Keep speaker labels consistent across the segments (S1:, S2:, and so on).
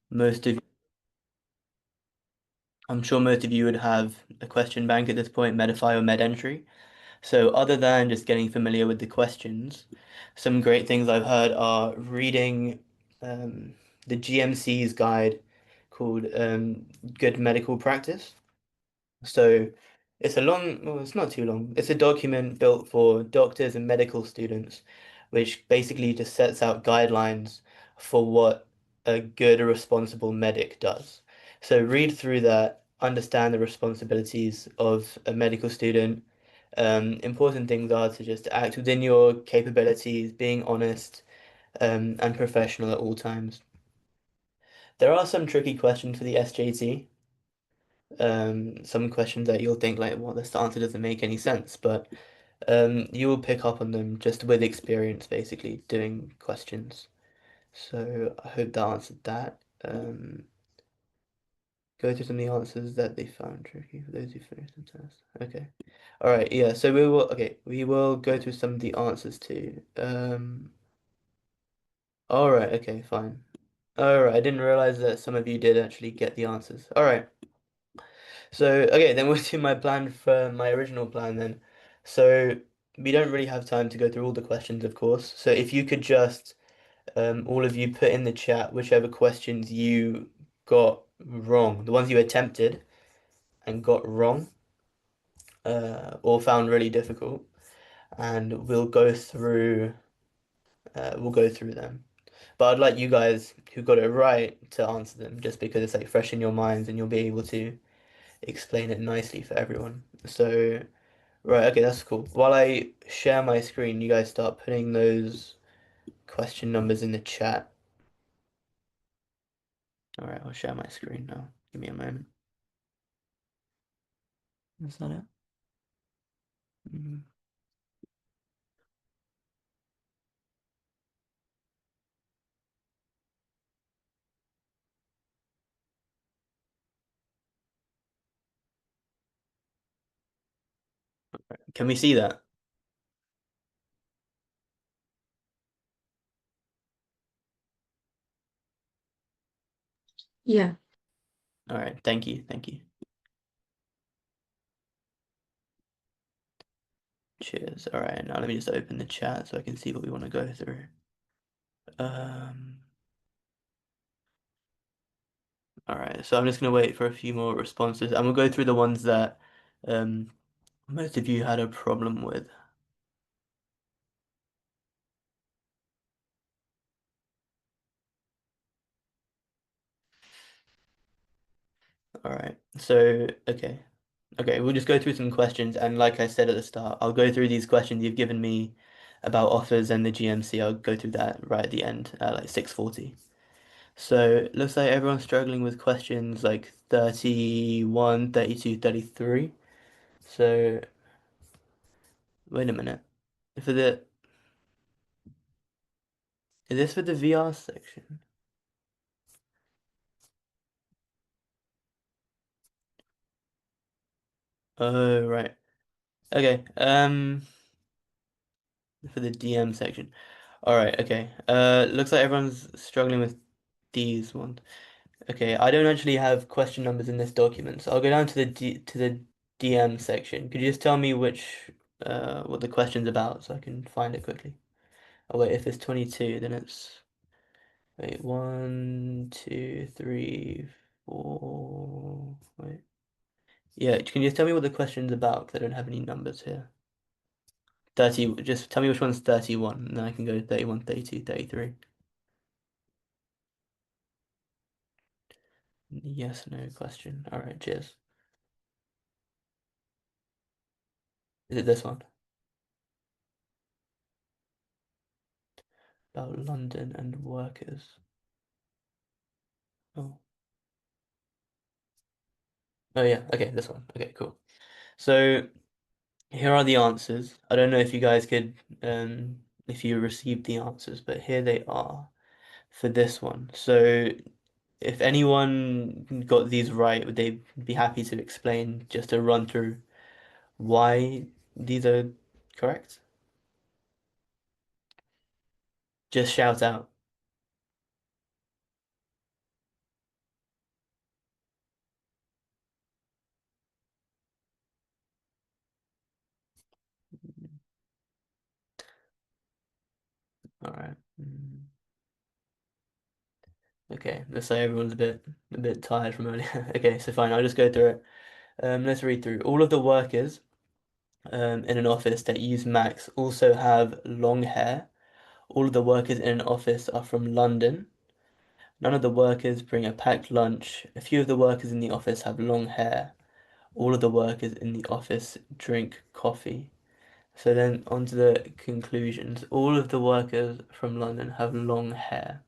S1: Most of, I'm sure most of you would have a question bank at this point, Medify or MedEntry. So other than just getting familiar with the questions, some great things I've heard are reading um, the GMC's guide called Good Medical Practice. So it's a long, well, it's not too long. It's a document built for doctors and medical students, which basically just sets out guidelines for what a good, responsible medic does. So read through that, understand the responsibilities of a medical student. Important things are to just act within your capabilities, being honest, and professional at all times. There are some tricky questions for the SJT. Some questions that you'll think like, well, this answer doesn't make any sense, but you will pick up on them just with experience, basically doing questions. So I hope that answered that. Go through some of the answers that they found tricky for those who finished the test. Okay. All right. Yeah. So we will. Okay. We will go through some of the answers too. All right. Okay. Fine. All right. I didn't realize that some of you did actually get the answers. All right. So, okay, then we'll do my plan for my original plan then. So, we don't really have time to go through all the questions, of course. So, if you could just, all of you put in the chat whichever questions you got wrong, the ones you attempted and got wrong, or found really difficult, and we'll go through them. But I'd like you guys who got it right to answer them, just because it's like fresh in your minds and you'll be able to explain it nicely for everyone. So. Right, okay, that's cool. While I share my screen, you guys start putting those question numbers in the chat. All right, I'll share my screen now. Give me a moment. Is that it? Mm. Can we see that?
S2: Yeah.
S1: All right, thank you, thank you. Cheers. All right, now let me just open the chat so I can see what we want to go through. Um, all right, so I'm just gonna wait for a few more responses, and we'll go through the ones that um most of you had a problem with. All right, so okay. Okay, we'll just go through some questions, and like I said at the start, I'll go through these questions you've given me about offers and the GMC. I'll go through that right at the end at like 6:40. So it looks like everyone's struggling with questions like 31, 32, 33. So wait a minute. For the is this for the VR section? Oh right. Okay. For the DM section. All right. Okay. Looks like everyone's struggling with these ones. Okay, I don't actually have question numbers in this document, so I'll go down to the DM section. Could you just tell me which what the question's about so I can find it quickly? Oh wait, if it's 22, then it's wait, one, two, three, four. Wait. Yeah, can you just tell me what the question's about? 'Cause I don't have any numbers here. 30, just tell me which one's 31, and then I can go 31, 32, 33. Yes, no question. All right, cheers. Is it this one? About London and workers. Oh. Oh yeah, okay, this one. Okay, cool. So here are the answers. I don't know if you guys could if you received the answers, but here they are for this one. So if anyone got these right, would they be happy to explain just to run through why these are correct? Just shout out. All right. Okay, let's say everyone's a bit tired from earlier. Okay, so fine, I'll just go through it. Let's read through. All of the workers in an office that use Macs also have long hair. All of the workers in an office are from London. None of the workers bring a packed lunch. A few of the workers in the office have long hair. All of the workers in the office drink coffee. So then on to the conclusions. All of the workers from London have long hair.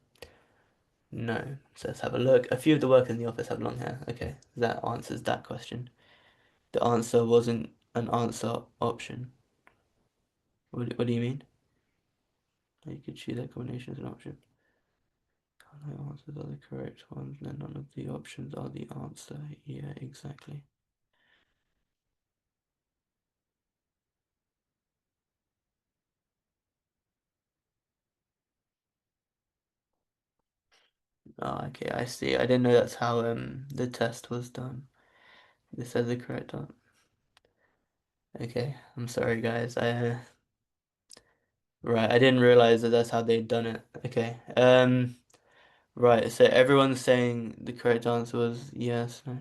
S1: No. So let's have a look. A few of the workers in the office have long hair. Okay, that answers that question. The answer wasn't an answer option. What do you mean? You could choose that combination as an option. The answers are the correct ones, and none of the options are the answer. Yeah, exactly. Oh, okay, I see. I didn't know that's how the test was done. This says the correct answer. Okay, I'm sorry, guys. Right, I didn't realize that that's how they'd done it. Okay. Right. So everyone's saying the correct answer was yes, no.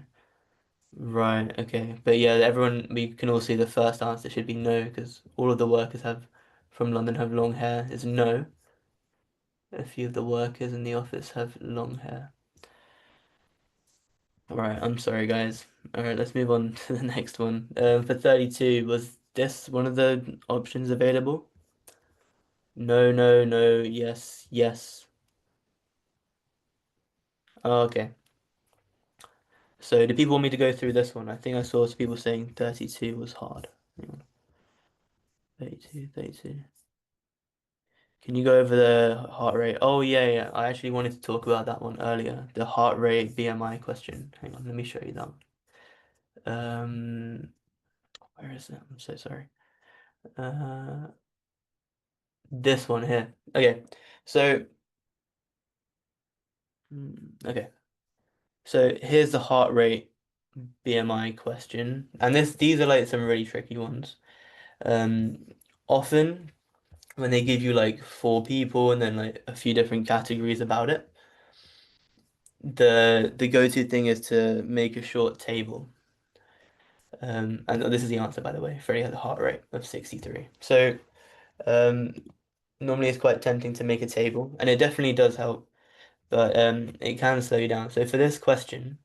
S1: Right. Okay. But yeah, everyone we can all see the first answer should be no because all of the workers have from London have long hair is no. A few of the workers in the office have long hair. All right. I'm sorry, guys. All right. Let's move on to the next one. For 32, was this one of the options available? No, no, no, yes, yes. Oh, okay. So do people want me to go through this one? I think I saw some people saying 32 was hard. Hang on. 32, 32. Can you go over the heart rate? Oh, yeah, yeah. I actually wanted to talk about that one earlier. The heart rate BMI question. Hang on, let me show you that one. Where is it? I'm so sorry. Uh, this one here. Okay. So, okay. So here's the heart rate BMI question. And these are like some really tricky ones. Um, Often when they give you like four people and then like a few different categories about it, the go-to thing is to make a short table. And this is the answer, by the way. Freddie had a heart rate of 63. So um, normally it's quite tempting to make a table, and it definitely does help, but it can slow you down. So for this question,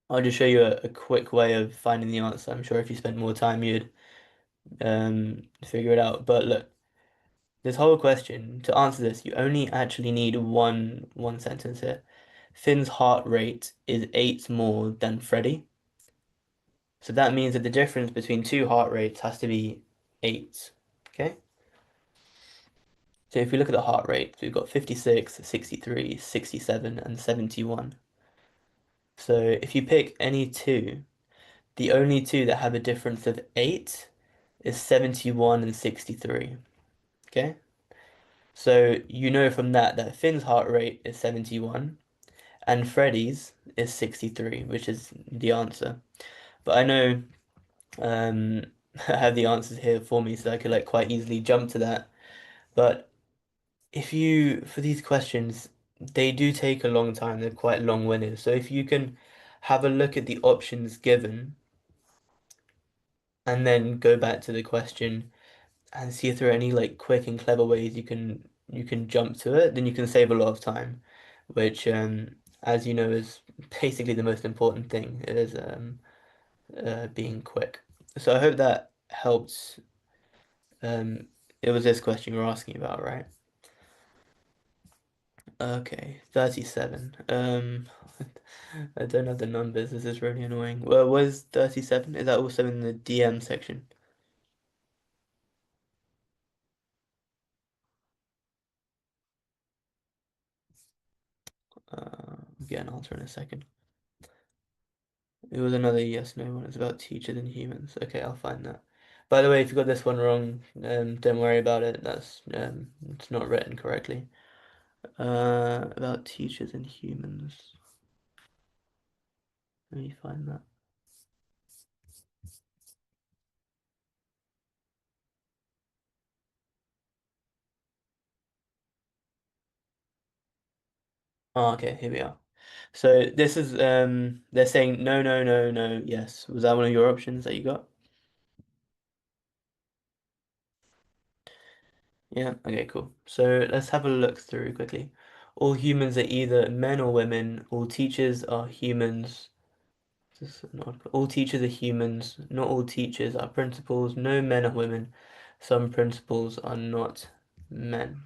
S1: I'll just show you a quick way of finding the answer. I'm sure if you spent more time, you'd figure it out. But look, this whole question, to answer this, you only actually need one sentence here. Finn's heart rate is 8 more than Freddie. So that means that the difference between two heart rates has to be 8. Okay? So if we look at the heart rates, we've got 56, 63, 67, and 71. So if you pick any two, the only two that have a difference of 8 is 71 and 63. Okay? So you know from that Finn's heart rate is 71 and Freddie's is 63, which is the answer. But I know I have the answers here for me, so I could like quite easily jump to that. But if you, for these questions, they do take a long time. They're quite long-winded. So if you can have a look at the options given and then go back to the question and see if there are any like quick and clever ways you can jump to it, then you can save a lot of time, which as you know is basically the most important thing is being quick. So I hope that helps. It was this question you were asking about, right? Okay, 37. I don't have the numbers. This is really annoying. Well, was 37? Is that also in the DM section? I'll get an answer in a second. It was another yes no one. It's about teachers and humans. Okay, I'll find that. By the way, if you got this one wrong, don't worry about it. That's it's not written correctly. About teachers and humans. Let me find that. Oh, okay, here we are. So this is they're saying no, no, no, no, yes. Was that one of your options that you got? Yeah, okay, cool. So let's have a look through quickly. All humans are either men or women. All teachers are humans. This is not, all teachers are humans. Not all teachers are principals. No men are women. Some principals are not men.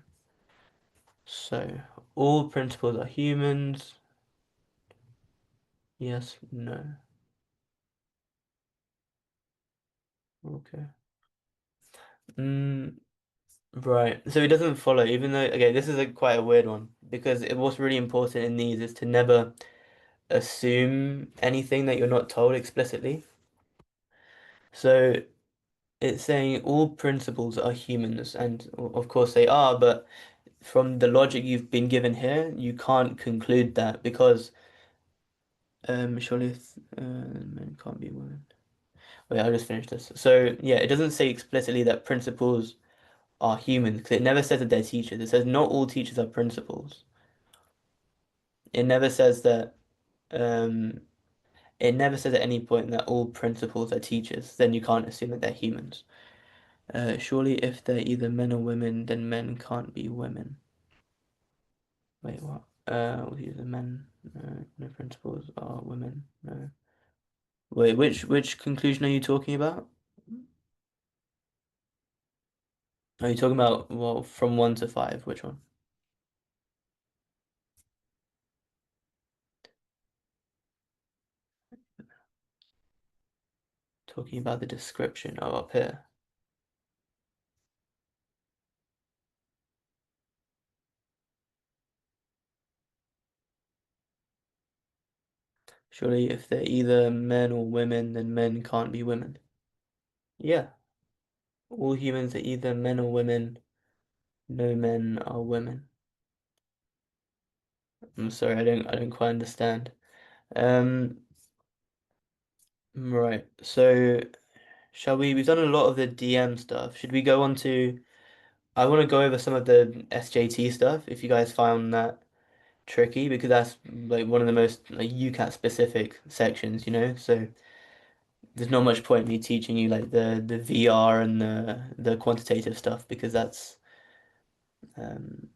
S1: So all principals are humans. Yes, no. Okay. Mm, right. So it doesn't follow, even though, okay, this is quite a weird one because what's really important in these is to never assume anything that you're not told explicitly. So it's saying all principals are humans, and of course they are, but from the logic you've been given here, you can't conclude that because surely men can't be women. Wait, I'll just finish this. So yeah, it doesn't say explicitly that principals are humans because it never says that they're teachers. It says not all teachers are principals. It never says that um it never says at any point that all principals are teachers. Then you can't assume that they're humans. Surely if they're either men or women, then men can't be women. Wait, what? All these are men. No, no principals are women. No. Wait, which conclusion are you talking about? Are you talking about, well, from one to five? Which one? Talking about the description. Oh, up here. Surely if they're either men or women, then men can't be women. Yeah. All humans are either men or women. No men are women. I'm sorry, I don't quite understand. Um, right. So shall we? We've done a lot of the DM stuff. Should we go on to? I want to go over some of the SJT stuff if you guys found that tricky because that's like one of the most like UCAT specific sections, you know? So there's not much point me teaching you like the VR and the quantitative stuff because that's um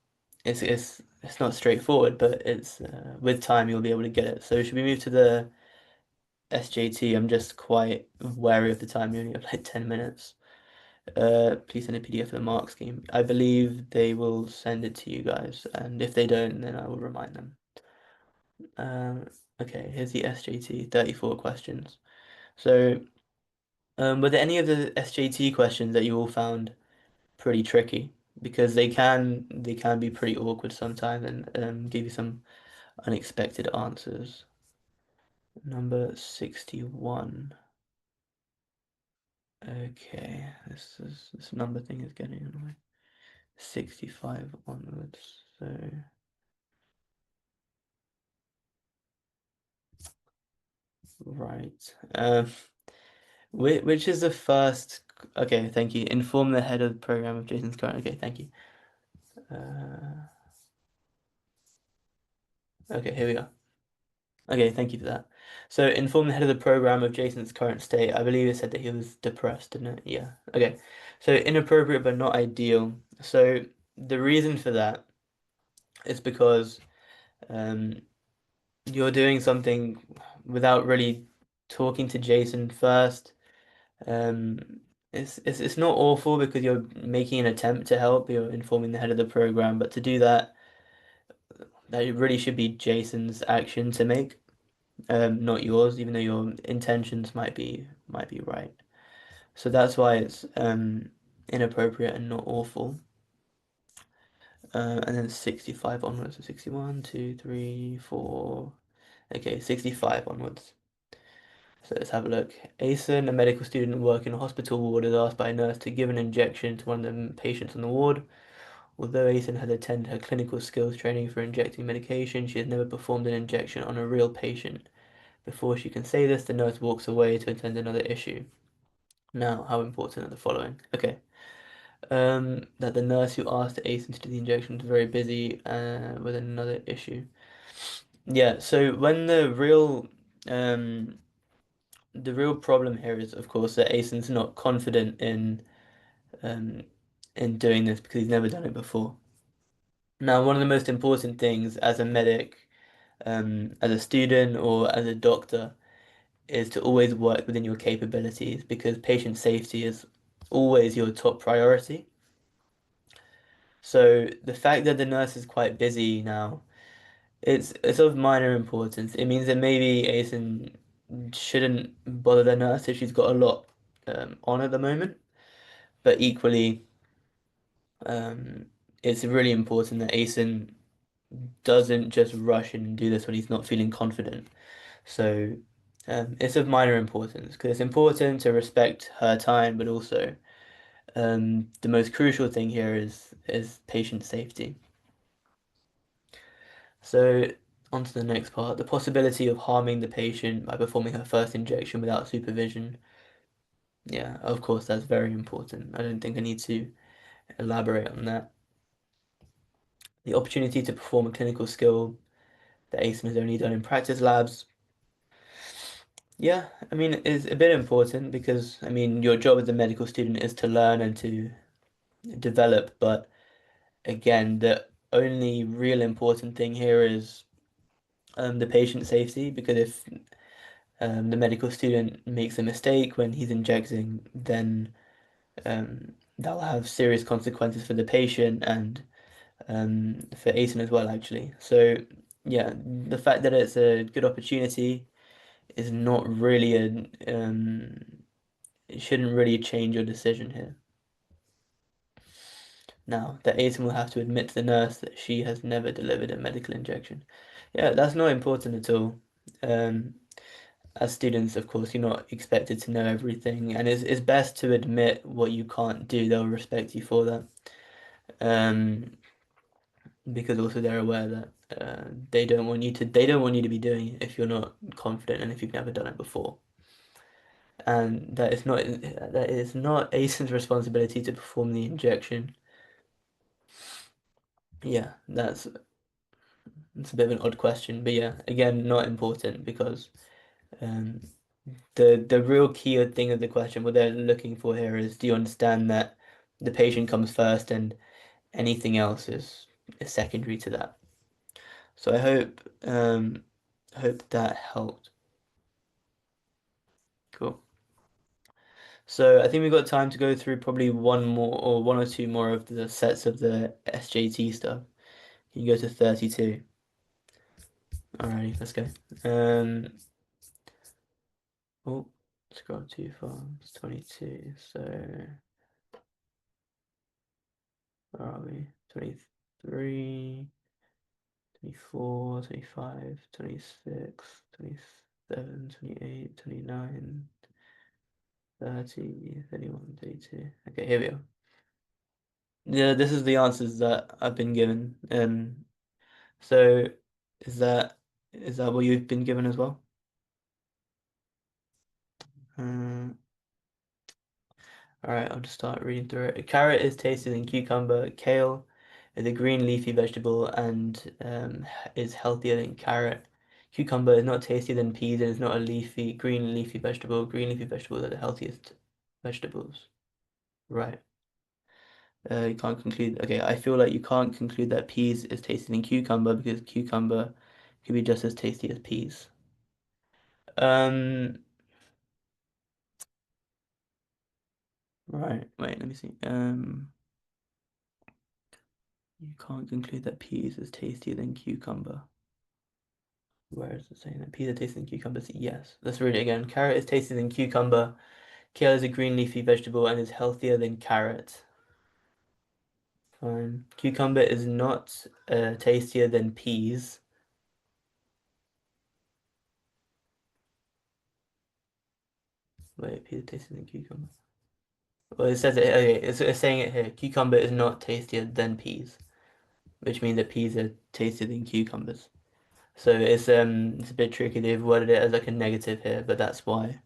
S1: it's not straightforward, but it's with time you'll be able to get it. So should we move to the SJT? I'm just quite wary of the time. You only have like 10 minutes. Please send a PDF of the mark scheme. I believe they will send it to you guys, and if they don't, then I will remind them. Um, okay, here's the SJT, 34 questions. So, were there any of the SJT questions that you all found pretty tricky? Because they can be pretty awkward sometimes and give you some unexpected answers. Number 61. Okay, this number thing is getting annoying. 65 onwards. So, right. Which is the first? Okay, thank you. Inform the head of the program of Jason's current. Okay, thank you. Uh, okay, here we are. Okay, thank you for that. So, inform the head of the program of Jason's current state. I believe it said that he was depressed, didn't it? Yeah. Okay. So, inappropriate but not ideal. So, the reason for that is because um, you're doing something without really talking to Jason first. It's not awful because you're making an attempt to help. You're informing the head of the program, but to do that, that really should be Jason's action to make, not yours, even though your intentions might be right. So that's why it's inappropriate and not awful. And then 65 onwards, so 61, 2, 3, 4. Okay, 65 onwards. So let's have a look. Asen, a medical student working in a hospital ward, is asked by a nurse to give an injection to one of the patients on the ward. Although Asen had attended her clinical skills training for injecting medication, she has never performed an injection on a real patient. Before she can say this, the nurse walks away to attend another issue. Now, how important are the following? Okay. That the nurse who asked Asen to do the injection was very busy with another issue. Yeah, so when the real problem here is, of course, that Aisen's not confident um in doing this because he's never done it before. Now, one of the most important things as a medic, as a student or as a doctor, is to always work within your capabilities because patient safety is always your top priority. So the fact that the nurse is quite busy now, it's of minor importance. It means that maybe Asen shouldn't bother the nurse if she's got a lot on at the moment. But equally, um, it's really important that Asen doesn't just rush in and do this when he's not feeling confident. So it's of minor importance because it's important to respect her time, but also the most crucial thing here is patient safety. So on to the next part, the possibility of harming the patient by performing her first injection without supervision. Yeah, of course, that's very important. I don't think I need to elaborate on that. The opportunity to perform a clinical skill that ASIN has only done in practice labs. Yeah, I mean, it's a bit important because, I mean, your job as a medical student is to learn and to develop, but again, the only real important thing here is the patient safety because if the medical student makes a mistake when he's injecting, then that'll have serious consequences for the patient and for ASIN as well, actually. So, yeah, the fact that it's a good opportunity is not really it shouldn't really change your decision here. Now, that ASIN will have to admit to the nurse that she has never delivered a medical injection. Yeah, that's not important at all. Um, as students, of course, you're not expected to know everything, and it's best to admit what you can't do. They'll respect you for that, um, because also they're aware that they don't want you to be doing it if you're not confident and if you've never done it before. And that is not ASIN's responsibility to perform the injection. Yeah, that's a bit of an odd question, but yeah, again, not important because um, the real key thing of the question, what they're looking for here is, do you understand that the patient comes first and anything else is secondary to that? So I hope that helped. Cool. So I think we've got time to go through probably one more or one or two more of the sets of the SJT stuff. You go to 32. Alrighty, let's go. Oh, scroll too far. It's 22. So where are we? 23. 24, 25, 26, 27, 28, 29, 30, 31, 32. Okay, here we are. Yeah, this is the answers that I've been given. So is that what you've been given as well? Um, all right, I'll just start reading through it. A carrot is tastier than cucumber. Kale is a green leafy vegetable and is healthier than carrot. Cucumber is not tastier than peas and is not a leafy green leafy vegetable. Green leafy vegetables are the healthiest vegetables. Right. You can't conclude. Okay, I feel like you can't conclude that peas is tastier than cucumber because cucumber could be just as tasty as peas. Um, right. Wait, let me see. You can't conclude that peas is tastier than cucumber. Where is it saying that peas are tastier than cucumbers? Yes. Let's read it again. Carrot is tastier than cucumber. Kale is a green leafy vegetable and is healthier than carrot. Fine. Cucumber is not tastier than peas. Wait, peas are tastier than cucumber. Well, it says it. Okay, it's saying it here. Cucumber is not tastier than peas, which means that peas are tastier than cucumbers. So it's a bit tricky. They've worded it as like a negative here, but that's why.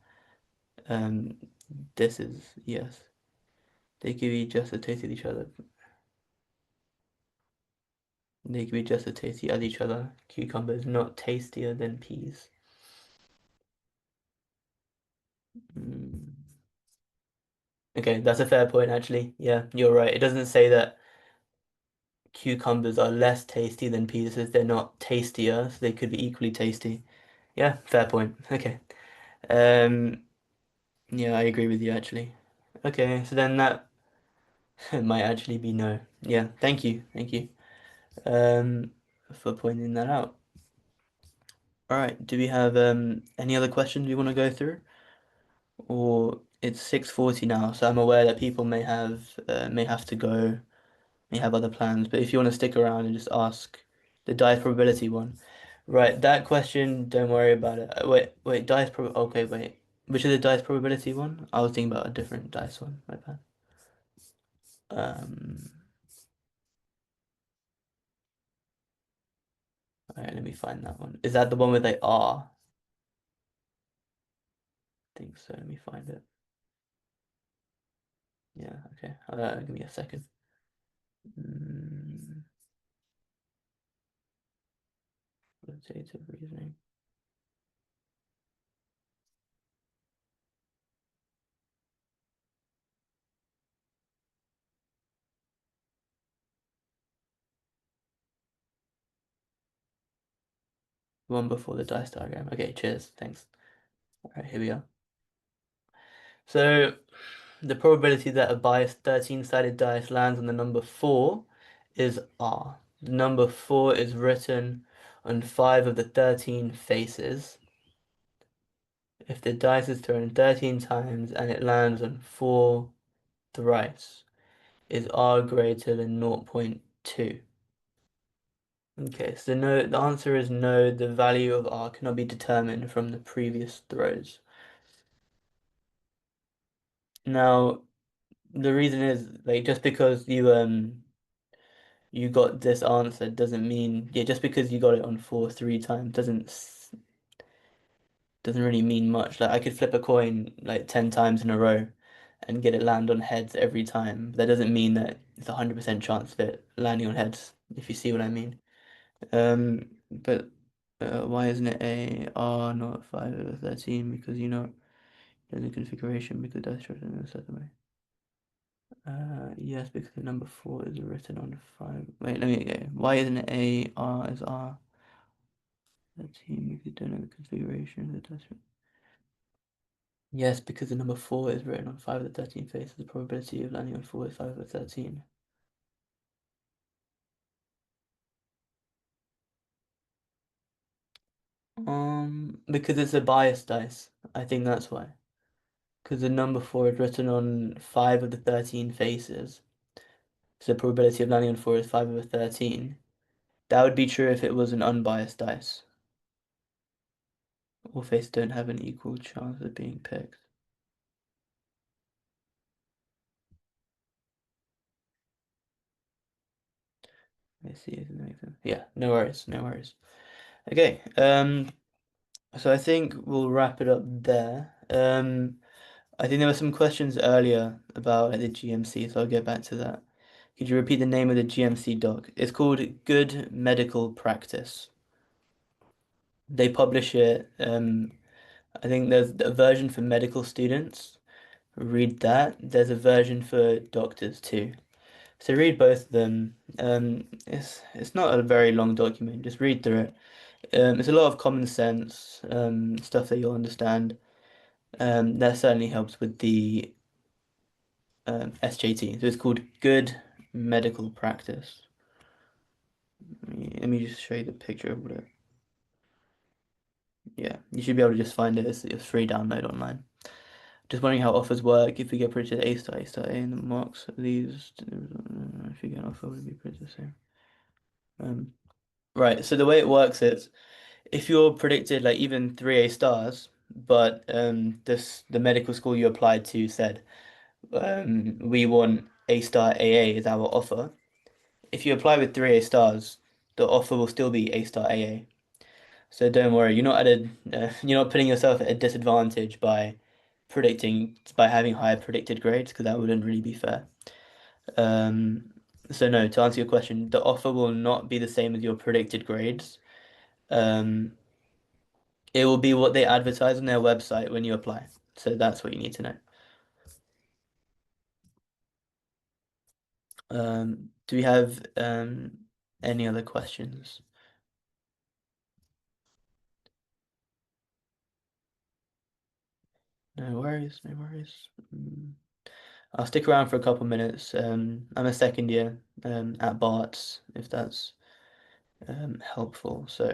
S1: Um, this is yes. They give you just a taste of each other. They could be just as tasty as each other. Cucumbers not tastier than peas. Mm. Okay, that's a fair point actually. Yeah, you're right. It doesn't say that cucumbers are less tasty than peas, it says they're not tastier, so they could be equally tasty. Yeah, fair point. Okay. Um, yeah, I agree with you actually. Okay, so then that might actually be no. Yeah, thank you. Thank you. Um, for pointing that out. All right, do we have any other questions we want to go through? Or it's 6:40 now, so I'm aware that people may have to go, may have other plans, but if you want to stick around and just ask the dice probability one. Right, that question, don't worry about it. Wait, dice prob okay, wait. Which is the dice probability one? I was thinking about a different dice one, my bad. Um, alright, let me find that one. Is that the one where they are? I think so. Let me find it. Yeah, okay. Give me a second. Mm, qualitative reasoning. One before the dice diagram. Okay, cheers. Thanks. All right, here we are. So the probability that a biased 13-sided dice lands on the number 4 is R. The number 4 is written on 5 of the 13 faces. If the dice is thrown 13 times and it lands on 4 thrice, is R greater than 0.2? Okay, so no, the answer is no, the value of R cannot be determined from the previous throws. Now, the reason is like just because you got this answer doesn't mean yeah, just because you got it on 4 3 times doesn't really mean much. Like I could flip a coin like 10 times in a row and get it land on heads every time. That doesn't mean that it's 100% chance of it landing on heads, if you see what I mean. But why isn't it a R not 5 over 13? Because you know there's a configuration because that's written in a certain way. Yes, because the number 4 is written on 5. Wait, let me go. Why isn't it A, R is R? 13, because you don't know the configuration of the attachment. Yes, because the number 4 is written on 5 of the 13 faces. The probability of landing on 4 is 5 over 13. Because it's a biased dice. I think that's why. Because the number 4 is written on 5 of the 13 faces. So the probability of landing on 4 is 5 over 13. That would be true if it was an unbiased dice. All faces don't have an equal chance of being picked. I see if it makes sense. Yeah, no worries, no worries. Okay, so I think we'll wrap it up there. I think there were some questions earlier about like, the GMC, so I'll get back to that. Could you repeat the name of the GMC doc? It's called Good Medical Practice. They publish it. I think there's a version for medical students. Read that. There's a version for doctors too. So read both of them. It's not a very long document. Just read through it. It's a lot of common sense stuff that you'll understand. That certainly helps with the SJT. So it's called Good Medical Practice. Let me just show you the picture of it. Yeah, you should be able to just find it. It's a free download online. Just wondering how offers work. If we get printed A star, A star, A, and the marks of these, if you get an offer, would it be printed the same? Um, right. So the way it works is, if you're predicted like even 3A stars, but the medical school you applied to said we want A star AA is our offer. If you apply with 3A stars, the offer will still be A star AA. So don't worry, you're not putting yourself at a disadvantage by having higher predicted grades because that wouldn't really be fair. Um, So no, to answer your question, the offer will not be the same as your predicted grades. Um, it will be what they advertise on their website when you apply. So that's what you need to know. Do we have any other questions? No worries, no worries. I'll stick around for a couple minutes. I'm a second year at Bart's, if that's helpful. So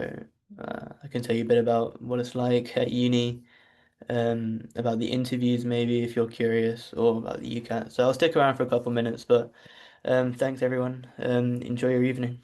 S1: I can tell you a bit about what it's like at uni, about the interviews maybe if you're curious, or about the UCAT. So I'll stick around for a couple minutes, but thanks everyone. Enjoy your evening.